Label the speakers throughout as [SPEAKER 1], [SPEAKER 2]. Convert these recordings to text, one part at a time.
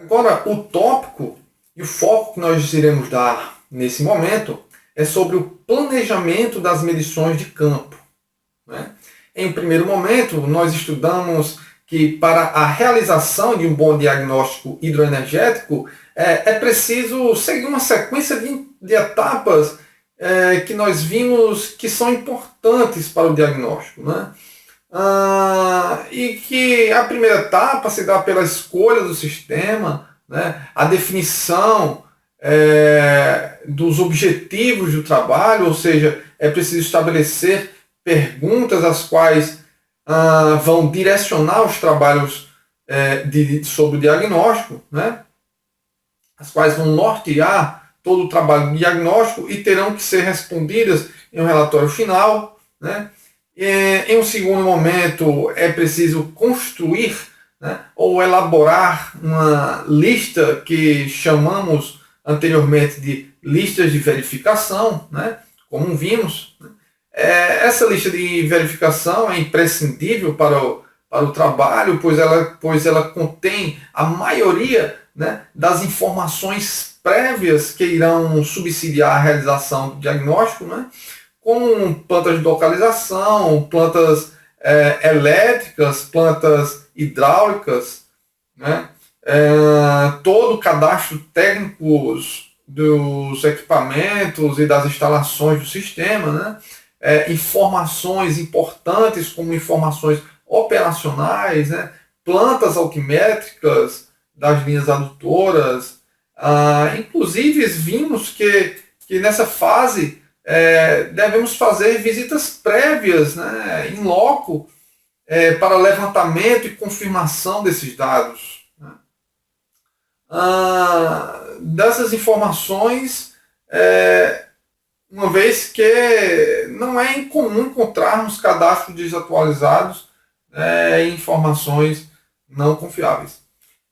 [SPEAKER 1] Agora, o tópico e o foco que nós iremos dar nesse momento é sobre o planejamento das medições de campo, né? Em um primeiro momento, nós estudamos que para a realização de um bom diagnóstico hidroenergético é preciso seguir uma sequência de etapas que nós vimos que são importantes para o diagnóstico, né? E que a primeira etapa se dá pela escolha do sistema, né? A definição dos objetivos do trabalho, ou seja, é preciso estabelecer perguntas as quais vão direcionar os trabalhos sobre o diagnóstico, né? As quais vão nortear todo o trabalho de diagnóstico e terão que ser respondidas em um relatório final, né? Em um segundo momento, é preciso construir, né, ou elaborar uma lista que chamamos anteriormente de listas de verificação, né, como vimos. Essa lista de verificação é imprescindível para o trabalho, pois ela contém a maioria, né, das informações prévias que irão subsidiar a realização do diagnóstico, né, com plantas de localização, plantas elétricas, plantas hidráulicas, né? Todo o cadastro técnico dos equipamentos e das instalações do sistema, né? Informações importantes como informações operacionais, né? Plantas altimétricas das linhas adutoras. Inclusive vimos que nessa fase devemos fazer visitas prévias, né, in loco, para levantamento e confirmação desses dados, né? Dessas informações, uma vez que não é incomum encontrarmos cadastros desatualizados e informações não confiáveis.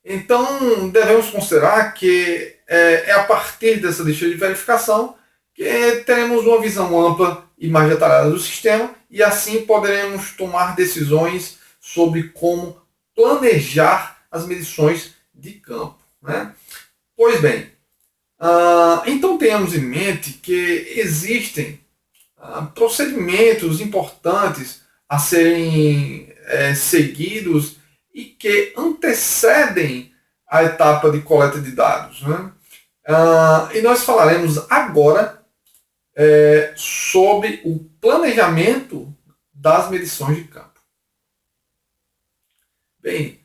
[SPEAKER 1] Então, devemos considerar que é a partir dessa lista de verificação que teremos uma visão ampla e mais detalhada do sistema e assim poderemos tomar decisões sobre como planejar as medições de campo, né? Pois bem, então tenhamos em mente que existem procedimentos importantes a serem seguidos e que antecedem a etapa de coleta de dados, né? E nós falaremos agora sobre o planejamento das medições de campo. Bem,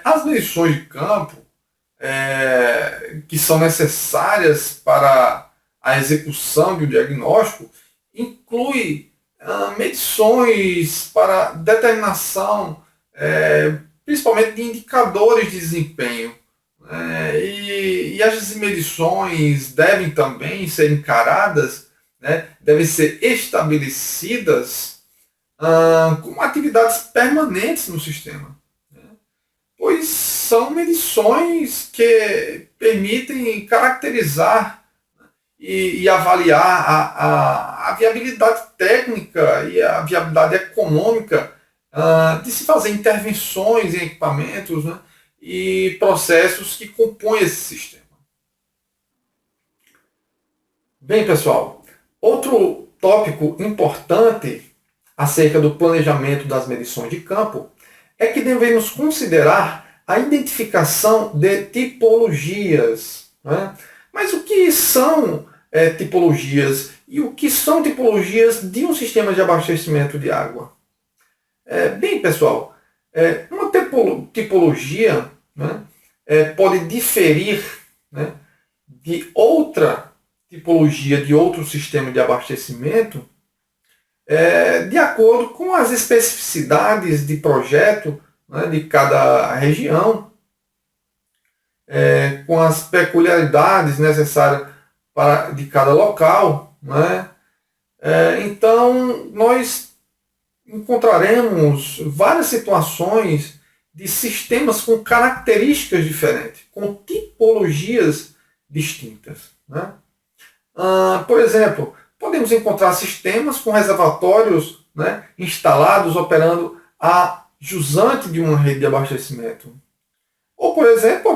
[SPEAKER 1] as medições de campo que são necessárias para a execução de um diagnóstico inclui medições para determinação, principalmente de indicadores de desempenho. E as medições devem também ser encaradas, né, devem ser estabelecidas como atividades permanentes no sistema, né, pois são medições que permitem caracterizar e avaliar a viabilidade técnica e a viabilidade econômica de se fazer intervenções em equipamentos, né, e processos que compõem esse sistema. Bem, pessoal, outro tópico importante acerca do planejamento das medições de campo é que devemos considerar a identificação de tipologias, né? Mas o que são tipologias e o que são tipologias de um sistema de abastecimento de água? Bem, pessoal, uma tipologia, né, pode diferir, né, de outra tipologia, de outro sistema de abastecimento, de acordo com as especificidades de projeto, né, de cada região, com as peculiaridades necessárias de cada local, né? Então, nós encontraremos várias situações de sistemas com características diferentes, com tipologias distintas, né? Por exemplo, podemos encontrar sistemas com reservatórios, né, instalados operando a jusante de uma rede de abastecimento. Ou por exemplo,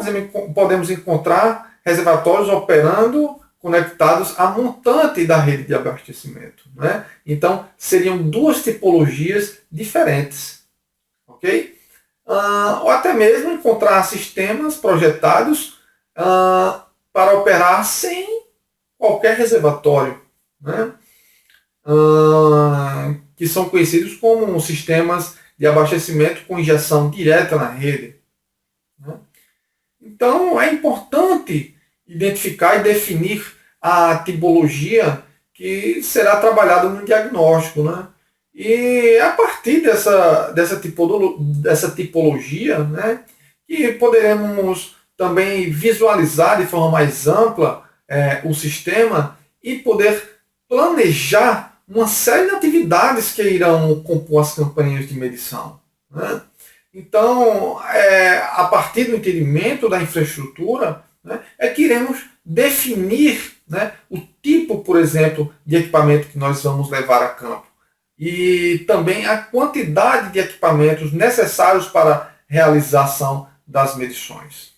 [SPEAKER 1] podemos encontrar reservatórios operando conectados à montante da rede de abastecimento, né? Então, seriam duas tipologias diferentes, ok? Ou até mesmo encontrar sistemas projetados para operar sem qualquer reservatório, né? Que são conhecidos como sistemas de abastecimento com injeção direta na rede, né? Então, é importante identificar e definir a tipologia que será trabalhada no diagnóstico, né? E a partir dessa tipologia, né, que poderemos também visualizar de forma mais ampla o sistema e poder planejar uma série de atividades que irão compor as campanhas de medição, né? Então, a partir do entendimento da infraestrutura, né, é que iremos definir, né, o tipo, por exemplo, de equipamento que nós vamos levar a campo e também a quantidade de equipamentos necessários para a realização das medições.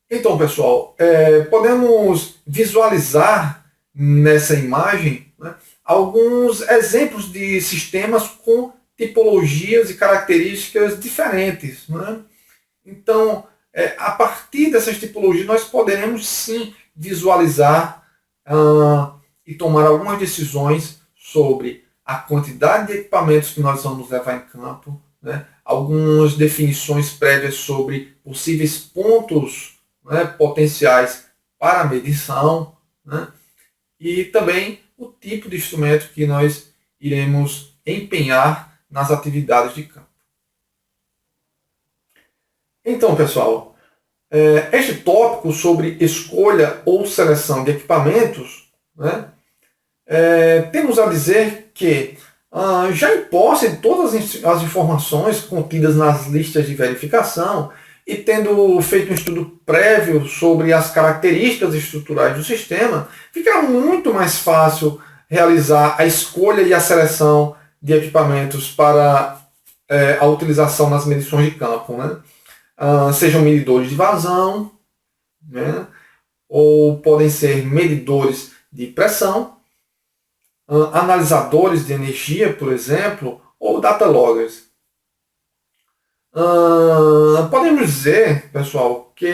[SPEAKER 1] Então, pessoal, podemos visualizar nessa imagem, né, alguns exemplos de sistemas com tipologias e características diferentes, né? Então, a partir dessas tipologias, nós poderemos sim visualizar e tomar algumas decisões sobre a quantidade de equipamentos que nós vamos levar em campo, né? Algumas definições prévias sobre possíveis pontos, né, potenciais para medição, né? E também o tipo de instrumento que nós iremos empenhar nas atividades de campo. Então, pessoal, este tópico sobre escolha ou seleção de equipamentos, né, temos a dizer que, já em posse de todas as informações contidas nas listas de verificação e tendo feito um estudo prévio sobre as características estruturais do sistema, fica muito mais fácil realizar a escolha e a seleção de equipamentos para a utilização nas medições de campo, né? Sejam medidores de vazão, né? Ou podem ser medidores de pressão, analisadores de energia, por exemplo, ou data loggers. Podemos dizer, pessoal, que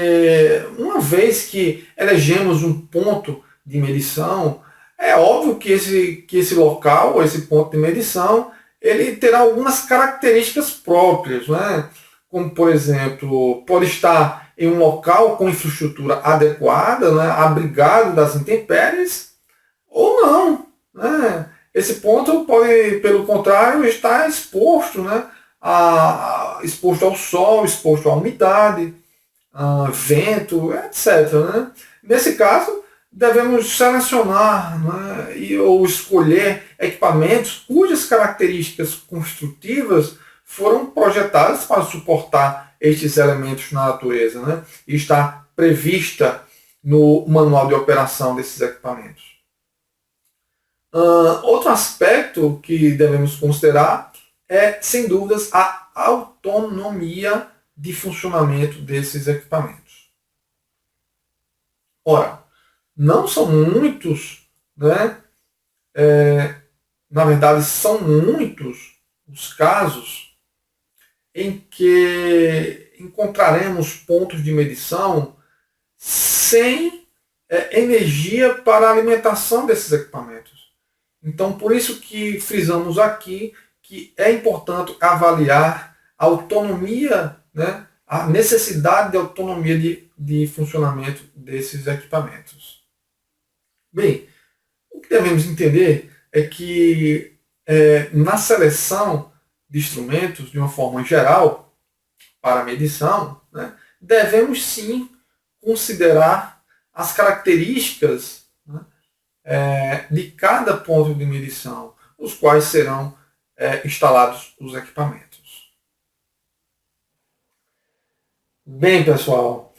[SPEAKER 1] uma vez que elegemos um ponto de medição, é óbvio que esse local, esse ponto de medição, ele terá algumas características próprias, né? Como, por exemplo, pode estar em um local com infraestrutura adequada, né, abrigado das intempéries, ou não, né? Esse ponto pode, pelo contrário, estar exposto, né, exposto ao sol, exposto à umidade, vento, etc., né? Nesse caso, devemos selecionar, né, ou escolher equipamentos cujas características construtivas foram projetadas para suportar estes elementos na natureza, né? E está prevista no manual de operação desses equipamentos. Outro aspecto que devemos considerar é, sem dúvidas, a autonomia de funcionamento desses equipamentos. Ora, não são muitos, né? Na verdade, são muitos os casos em que encontraremos pontos de medição sem energia para a alimentação desses equipamentos. Então, por isso que frisamos aqui que é importante avaliar a autonomia, né, a necessidade de autonomia de funcionamento desses equipamentos. Bem, o que devemos entender é que na seleção de instrumentos, de uma forma geral, para medição, né, devemos sim considerar as características, né, de cada ponto de medição, os quais serão instalados os equipamentos. Bem, pessoal,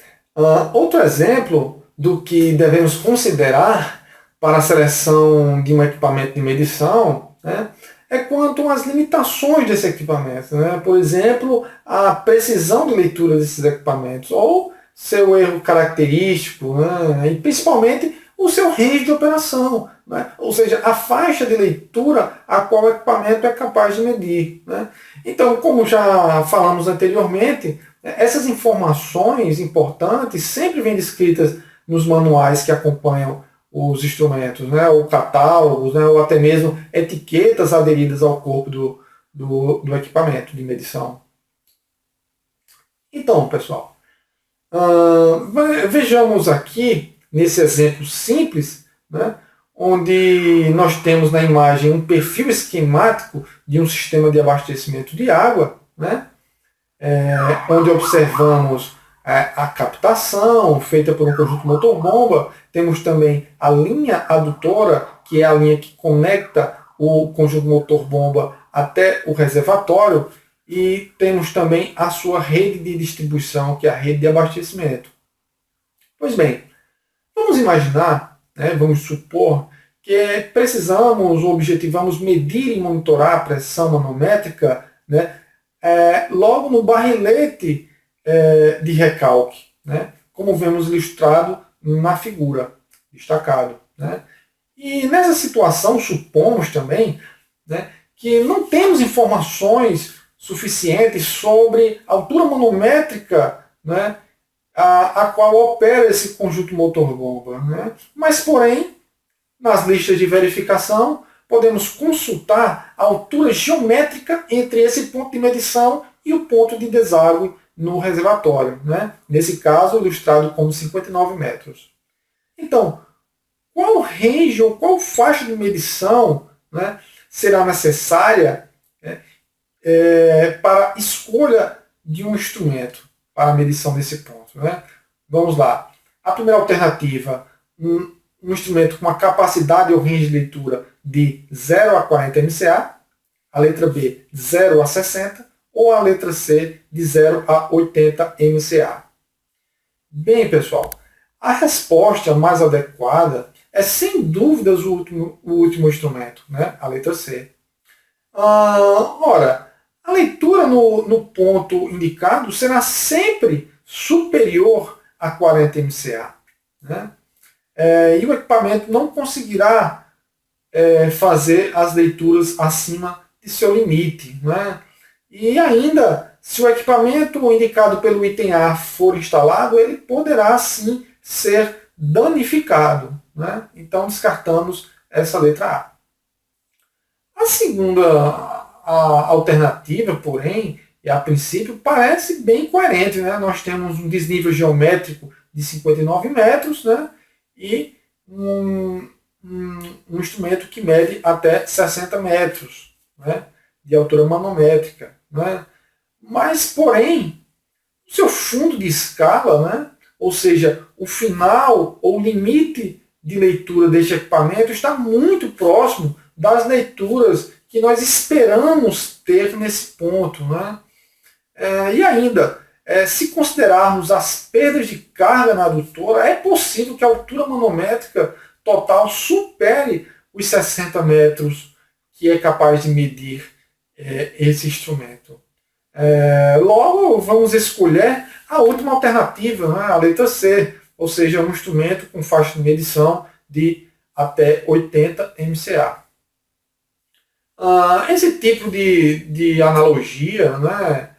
[SPEAKER 1] outro exemplo do que devemos considerar para a seleção de um equipamento de medição, né, é quanto às limitações desse equipamento, né? Por exemplo, a precisão de leitura desses equipamentos, ou seu erro característico, né? E principalmente o seu range de operação, né? Ou seja, a faixa de leitura a qual o equipamento é capaz de medir, né? Então, como já falamos anteriormente, essas informações importantes sempre vêm descritas nos manuais que acompanham os instrumentos, né, ou catálogos, né, ou até mesmo etiquetas aderidas ao corpo do equipamento de medição. Então, pessoal, vejamos aqui, nesse exemplo simples, né, onde nós temos na imagem um perfil esquemático de um sistema de abastecimento de água, né, onde observamos a captação feita por um conjunto motor-bomba. Temos também a linha adutora, que é a linha que conecta o conjunto motor-bomba até o reservatório, e temos também a sua rede de distribuição, que é a rede de abastecimento. Pois bem, vamos imaginar, né, vamos supor que precisamos ou objetivamos medir e monitorar a pressão manométrica, né, logo no barrilete de recalque, né, como vemos ilustrado na figura, destacado. Né. E nessa situação, supomos também, né, que não temos informações suficientes sobre a altura manométrica, né, a qual opera esse conjunto motor-bomba. Né. Mas, porém, nas listas de verificação, podemos consultar a altura geométrica entre esse ponto de medição e o ponto de deságue no reservatório. Né? Nesse caso, ilustrado como 59 metros. Então, qual range ou qual faixa de medição, né, será necessária, né, para a escolha de um instrumento para a medição desse ponto? Né? Vamos lá. A primeira alternativa, um instrumento com uma capacidade ou range de leitura de 0 a 40 MCA, a letra B, 0 a 60, ou a letra C, de 0 a 80 MCA. Bem, pessoal, a resposta mais adequada é, sem dúvidas, o último instrumento, né? A letra C. Ora, a leitura no ponto indicado será sempre superior a 40 MCA. Né? E o equipamento não conseguirá fazer as leituras acima de seu limite. Né? E ainda, se o equipamento indicado pelo item A for instalado, ele poderá sim ser danificado. Né? Então descartamos essa letra A. A segunda alternativa, porém, e a princípio parece bem coerente. Né? Nós temos um desnível geométrico de 59 metros, né? E um instrumento que mede até 60 metros, né, de altura manométrica. Né? Mas, porém, o seu fundo de escala, né, ou seja, o final ou limite de leitura deste equipamento está muito próximo das leituras que nós esperamos ter nesse ponto. Né? E ainda, se considerarmos as perdas de carga na adutora, é possível que a altura manométrica total supere os 60 metros que é capaz de medir esse instrumento. Logo, vamos escolher a última alternativa, né, a letra C, ou seja, um instrumento com faixa de medição de até 80 MCA. Esse tipo de analogia, né,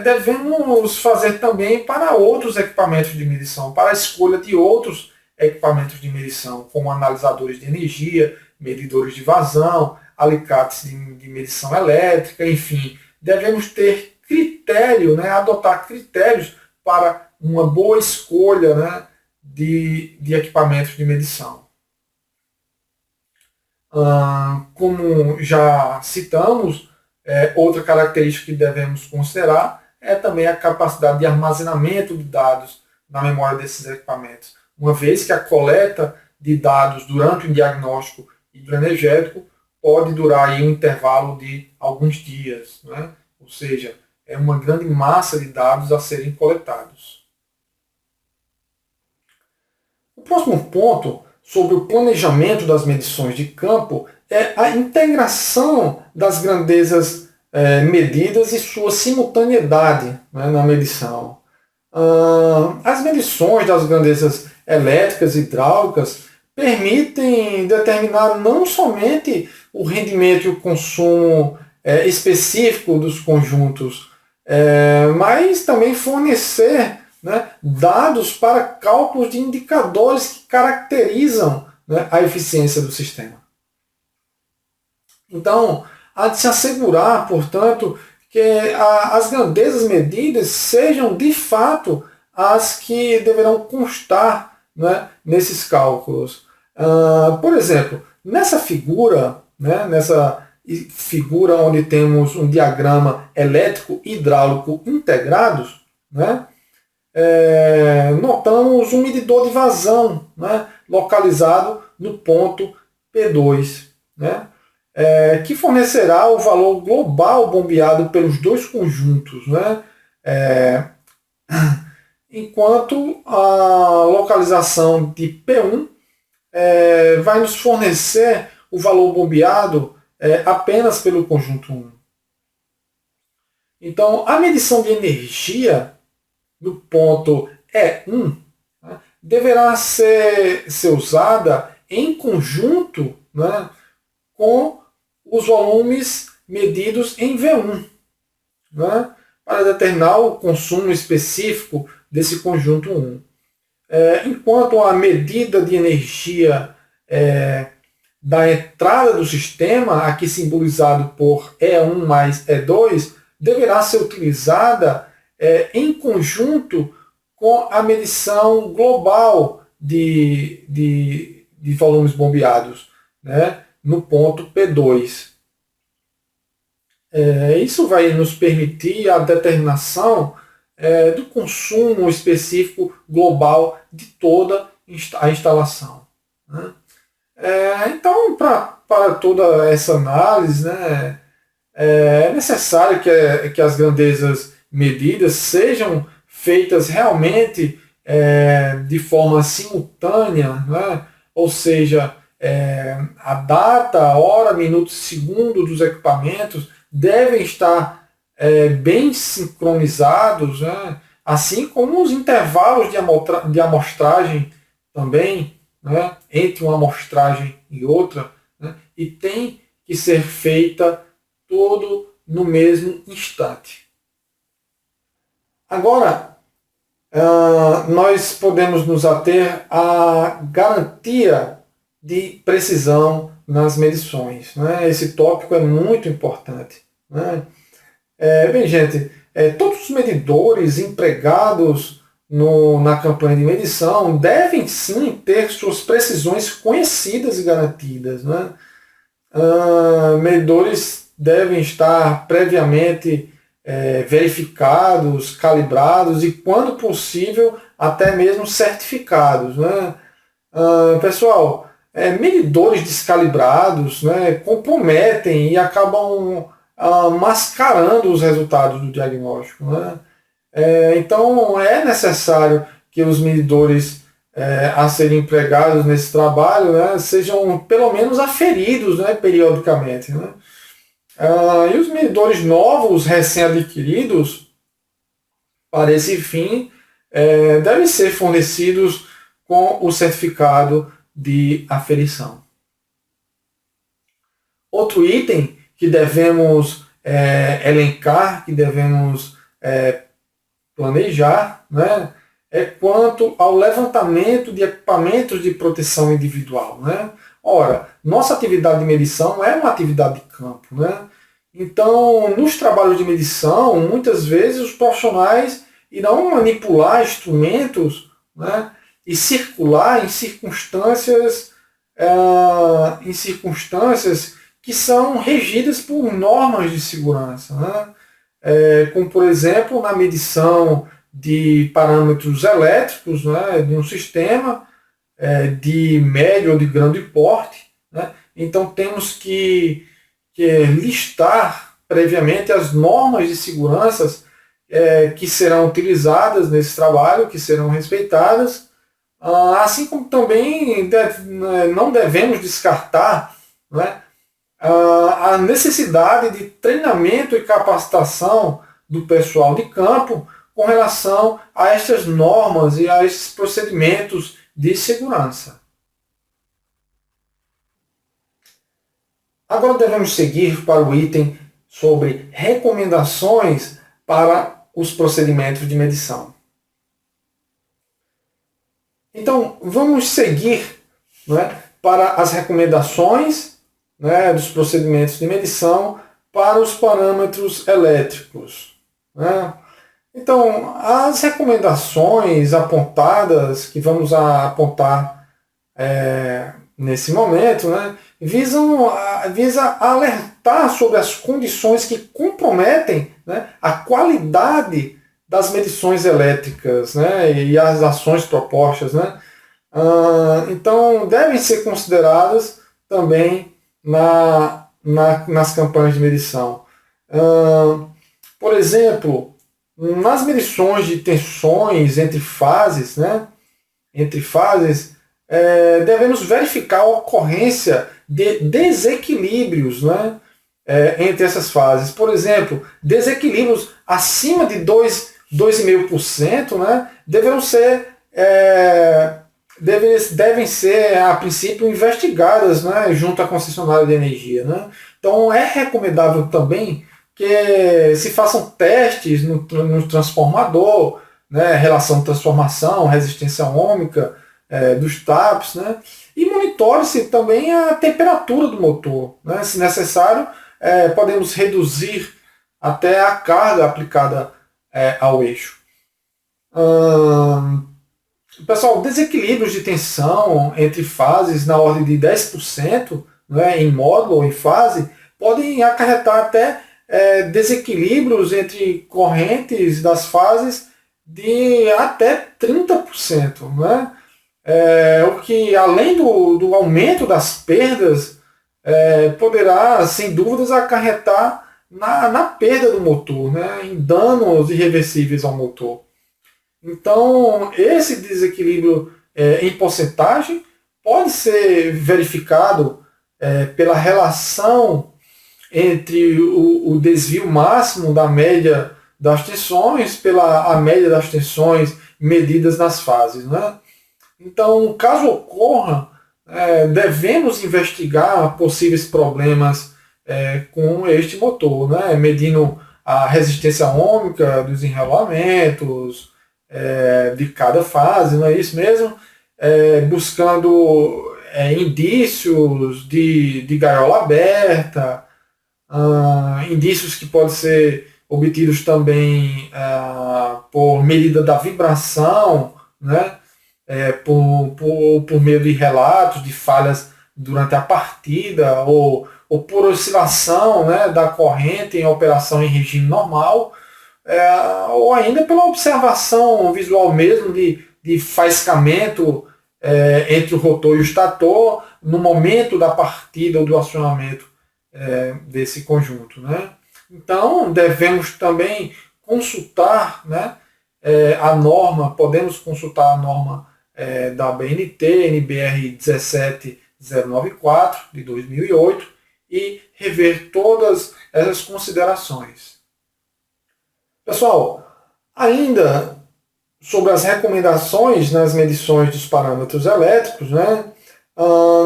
[SPEAKER 1] devemos fazer também para outros equipamentos de medição, para a escolha de outros equipamentos de medição, como analisadores de energia, medidores de vazão, alicates de medição elétrica, enfim. Devemos ter critério, né, adotar critérios para uma boa escolha, né, de equipamentos de medição. Como já citamos, outra característica que devemos considerar é também a capacidade de armazenamento de dados na memória desses equipamentos, uma vez que a coleta de dados durante o diagnóstico hidroenergético pode durar aí um intervalo de alguns dias, né? Ou seja, é uma grande massa de dados a serem coletados. O próximo ponto sobre o planejamento das medições de campo é a integração das grandezas medidas e sua simultaneidade, né, na medição. As medições das grandezas elétricas e hidráulicas permitem determinar não somente o rendimento e o consumo específico dos conjuntos, mas também fornecer, né, dados para cálculos de indicadores que caracterizam, né, a eficiência do sistema. Então, há de se assegurar, portanto, que as grandezas medidas sejam de fato as que deverão constar, né, nesses cálculos. Por exemplo, nessa figura, né, onde temos um diagrama elétrico e hidráulico integrados, né, notamos um medidor de vazão, né, localizado no ponto P2, né, que fornecerá o valor global bombeado pelos dois conjuntos, né, enquanto a localização de P1 vai nos fornecer o valor bombeado apenas pelo conjunto 1. Então, a medição de energia no ponto E1, né, deverá ser usada em conjunto, né, com os volumes medidos em V1, né, para determinar o consumo específico desse conjunto 1. Enquanto a medida de energia da entrada do sistema, aqui simbolizado por E1 mais E2, deverá ser utilizada em conjunto com a medição global de volumes bombeados, né, no ponto P2. Isso vai nos permitir a determinação do consumo específico global de toda a instalação, né? Então, para toda essa análise, né, é necessário que as grandezas medidas sejam feitas realmente de forma simultânea, né? Ou seja, a data, a hora, minuto, segundo dos equipamentos devem estar bem sincronizados, né? Assim como os intervalos de amostragem também, né, entre uma amostragem e outra, né, e tem que ser feita tudo no mesmo instante. Agora, nós podemos nos ater à garantia de precisão nas medições, né? Esse tópico é muito importante, né? Bem, gente, todos os medidores empregados na campanha de medição devem sim ter suas precisões conhecidas e garantidas, né? Medidores devem estar previamente verificados, calibrados e, quando possível, até mesmo certificados, né? Pessoal, medidores descalibrados, né, comprometem e acabam mascarando os resultados do diagnóstico, né? Então é necessário que os medidores a serem empregados nesse trabalho, né, sejam pelo menos aferidos, né, periodicamente, né? E os medidores novos, recém-adquiridos, para esse fim, devem ser fornecidos com o certificado de aferição. Outro item que devemos elencar, que devemos planejar, né, é quanto ao levantamento de equipamentos de proteção individual, né? Ora, nossa atividade de medição é uma atividade de campo, né? Então, nos trabalhos de medição, muitas vezes os profissionais irão manipular instrumentos, né, e circular em circunstâncias que são regidas por normas de segurança, né? Como, por exemplo, na medição de parâmetros elétricos, né, de um sistema de médio ou de grande porte, né? Então temos que listar previamente as normas de segurança que serão utilizadas nesse trabalho, que serão respeitadas, assim como também não devemos descartar, né, a necessidade de treinamento e capacitação do pessoal de campo com relação a estas normas e a esses procedimentos de segurança. Agora devemos seguir para o item sobre recomendações para os procedimentos de medição. Então, vamos seguir, né, para as recomendações, né, dos procedimentos de medição para os parâmetros elétricos. Né? Então, as recomendações apontadas, que vamos apontar nesse momento, né, visa alertar sobre as condições que comprometem, né, a qualidade das medições elétricas, né, e as ações propostas. Né? Então, devem ser consideradas também nas campanhas de medição. Por exemplo, nas medições de tensões entre fases, né, devemos verificar a ocorrência de desequilíbrios, né, entre essas fases. Por exemplo, desequilíbrios acima de 2,5%, né, devem ser, a princípio, investigadas, né, junto à concessionária de energia. Né? Então, é recomendável também que se façam testes no transformador, né, relação de transformação, resistência ohmica dos TAPs, né, e monitore-se também a temperatura do motor. Né? Se necessário, podemos reduzir até a carga aplicada ao eixo. Pessoal, desequilíbrios de tensão entre fases na ordem de 10%, né, em módulo ou em fase, podem acarretar até desequilíbrios entre correntes das fases de até 30%. Né? O que, além do aumento das perdas, poderá, sem dúvidas, acarretar na perda do motor, né, em danos irreversíveis ao motor. Então, esse desequilíbrio em porcentagem pode ser verificado pela relação entre o desvio máximo da média das tensões pela a média das tensões medidas nas fases. Né? Então, caso ocorra, devemos investigar possíveis problemas com este motor, né? Medindo a resistência ohmica dos enrolamentos de cada fase, não é isso mesmo? Buscando indícios de gaiola aberta, indícios que podem ser obtidos também por medida da vibração, né? Por meio de relatos de falhas durante a partida, ou por oscilação, né, da corrente em operação em regime normal, ou ainda pela observação visual mesmo de faiscamento entre o rotor e o estator no momento da partida ou do acionamento desse conjunto. Né? Então, devemos também consultar, né, a norma, podemos consultar a norma da BNT, NBR 17094, de 2008, e rever todas essas considerações. Pessoal, ainda sobre as recomendações nas medições dos parâmetros elétricos, né?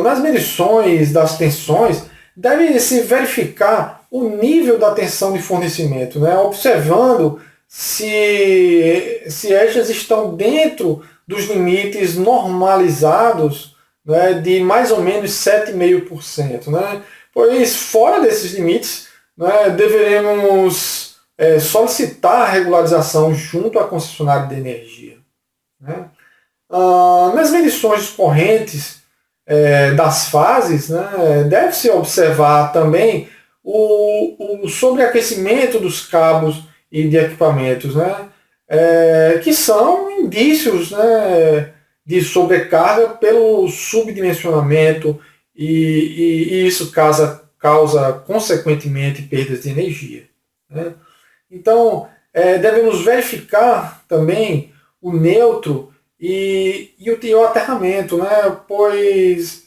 [SPEAKER 1] Nas medições das tensões, deve-se verificar o nível da tensão de fornecimento, né? Observando se estas estão dentro dos limites normalizados, né, de mais ou menos 7,5%. Né? Pois, fora desses limites, né, deveremos solicitar a regularização junto à concessionária de energia. Né? Nas medições correntes das fases, né, deve-se observar também o sobreaquecimento dos cabos e de equipamentos, né, que são indícios, né, de sobrecarga pelo subdimensionamento, e isso causa consequentemente perdas de energia. Né? Então, devemos verificar também o neutro e o aterramento, né? Pois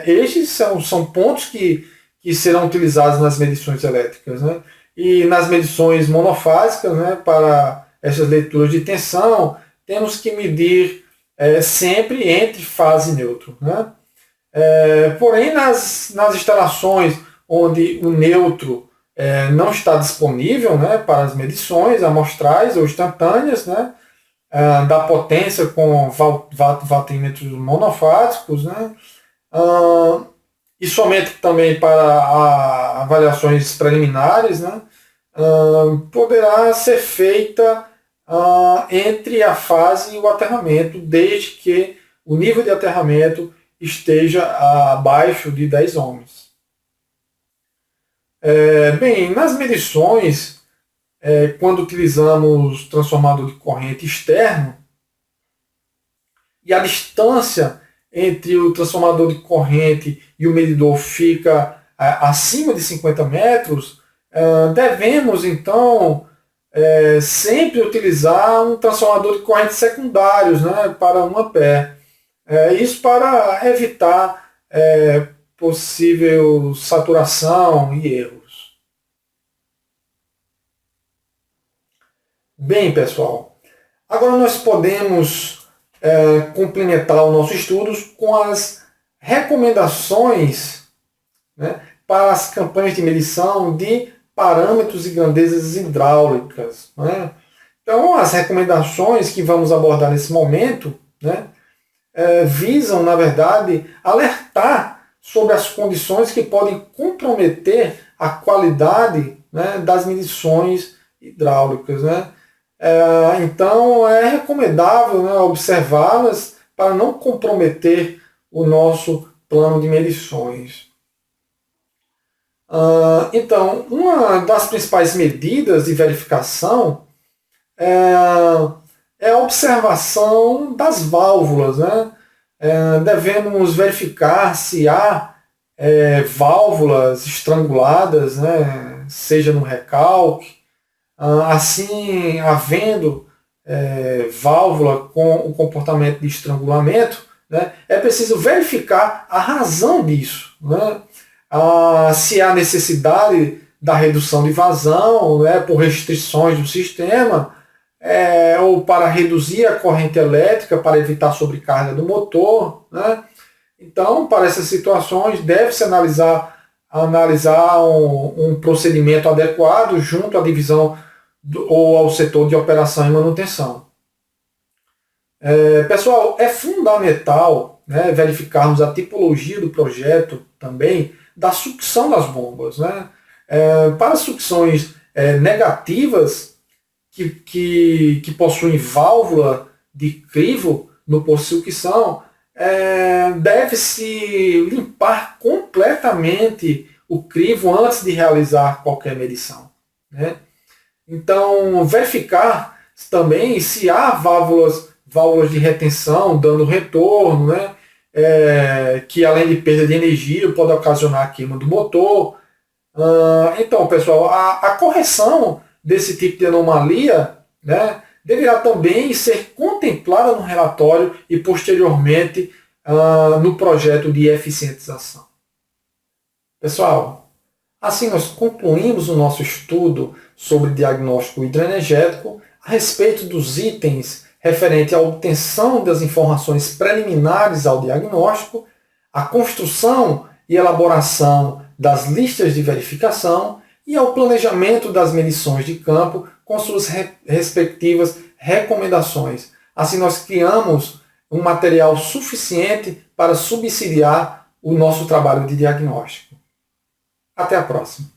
[SPEAKER 1] estes são pontos que que serão utilizados nas medições elétricas, né? E nas medições monofásicas, né, para essas leituras de tensão, temos que medir sempre entre fase e neutro, né? Porém, nas instalações onde o neutro não está disponível, né, para as medições amostrais ou instantâneas, né, da potência com watímetros monofásicos, né, e somente também para avaliações preliminares, né, poderá ser feita entre a fase e o aterramento, desde que o nível de aterramento esteja abaixo de 10 ohms. Bem, nas medições, quando utilizamos transformador de corrente externo, e a distância entre o transformador de corrente e o medidor fica acima de 50 metros, devemos então sempre utilizar um transformador de corrente secundários, né, para 1 ampere. Isso para evitar possível saturação e erros. Bem, pessoal, agora nós podemos complementar os nossos estudos com as recomendações, né, para as campanhas de medição de parâmetros e grandezas hidráulicas, né? Então, as recomendações que vamos abordar nesse momento, né, visam, na verdade, alertar sobre as condições que podem comprometer a qualidade, né, das medições hidráulicas, né? Então, é recomendável, né, observá-las para não comprometer o nosso plano de medições. Então, uma das principais medidas de verificação é a observação das válvulas, né? Devemos verificar se há válvulas estranguladas, né? Seja no recalque. Assim, havendo válvula com o comportamento de estrangulamento, né? É preciso verificar a razão disso, né? Se há necessidade da redução de vazão, né, por restrições do sistema, ou para reduzir a corrente elétrica para evitar sobrecarga do motor, né? Então, para essas situações, deve-se analisar um procedimento adequado junto à divisão ou ao setor de operação e manutenção. Pessoal, é fundamental, né, verificarmos a tipologia do projeto também da sucção das bombas, né? Para sucções negativas que possuem válvula de crivo no posto de sucção, deve-se limpar completamente o crivo antes de realizar qualquer medição, né? Então, verificar também se há válvulas de retenção dando retorno, né? Que além de perda de energia pode ocasionar a queima do motor. Então, pessoal, a correção desse tipo de anomalia, né, deverá também ser contemplada no relatório e posteriormente no projeto de eficientização. Pessoal, assim nós concluímos o nosso estudo sobre diagnóstico hidroenergético a respeito dos itens referente à obtenção das informações preliminares ao diagnóstico, a construção e elaboração das listas de verificação e ao planejamento das medições de campo com suas respectivas recomendações. Assim nós criamos um material suficiente para subsidiar o nosso trabalho de diagnóstico. Até a próxima.